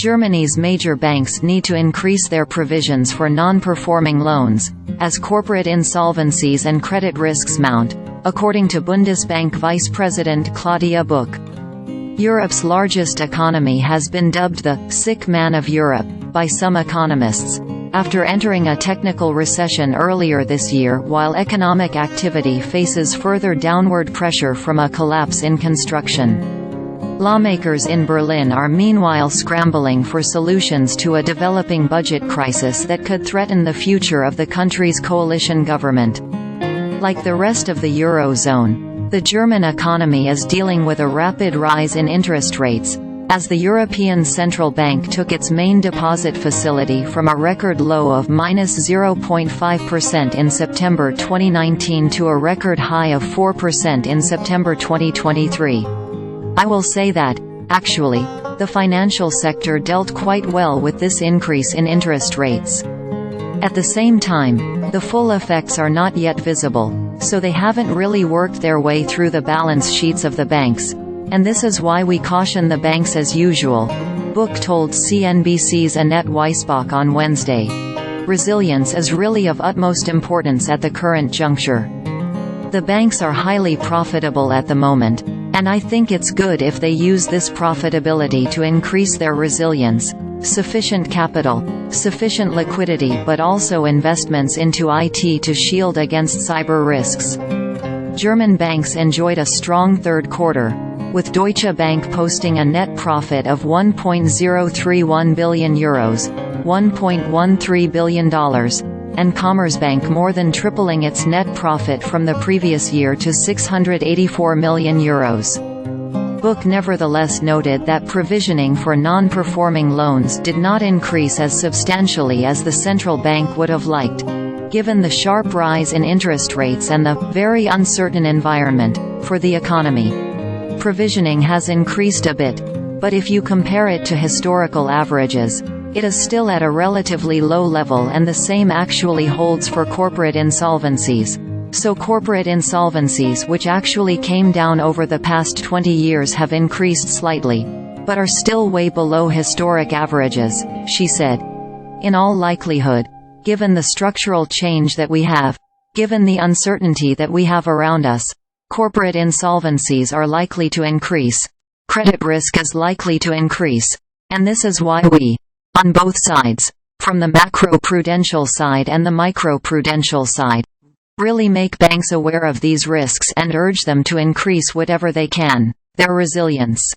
Germany's major banks need to increase their provisions for non-performing loans, as corporate insolvencies and credit risks mount, according to Bundesbank Vice-President Claudia Buch. Europe's largest economy has been dubbed the «sick man of Europe» by some economists, after entering a technical recession earlier this year while economic activity faces further downward pressure from a collapse in construction. Lawmakers in Berlin are meanwhile scrambling for solutions to a developing budget crisis that could threaten the future of the country's coalition government. Like the rest of the Eurozone, the German economy is dealing with a rapid rise in interest rates, as the European Central Bank took its main deposit facility from a record low of -0.5% in September 2019 to a record high of 4% in September 2023. I will say that, actually, the financial sector dealt quite well with this increase in interest rates. At the same time, the full effects are not yet visible, so they haven't really worked their way through the balance sheets of the banks, and this is why we caution the banks as usual, Buch told CNBC's Annette Weisbach on Wednesday. Resilience is really of utmost importance at the current juncture. The banks are highly profitable at the moment, and I think it's good if they use this profitability to increase their resilience, sufficient capital, sufficient liquidity, but also investments into IT to shield against cyber risks. German banks enjoyed a strong third quarter, with Deutsche Bank posting a net profit of €1.031 billion, $1.13 billion, and Commerzbank more than tripling its net profit from the previous year to €684 million. Buch nevertheless noted that provisioning for non-performing loans did not increase as substantially as the central bank would have liked, given the sharp rise in interest rates and the very uncertain environment for the economy. Provisioning has increased a bit, but if you compare it to historical averages, it is still at a relatively low level, and the same actually holds for corporate insolvencies. So corporate insolvencies, which actually came down over the past 20 years, have increased slightly, but are still way below historic averages, she said. In all likelihood, given the structural change that we have, given the uncertainty that we have around us, corporate insolvencies are likely to increase. Credit risk is likely to increase. And this is why we, on both sides, from the macro-prudential side and the micro-prudential side, really make banks aware of these risks and urge them to increase whatever they can, their resilience.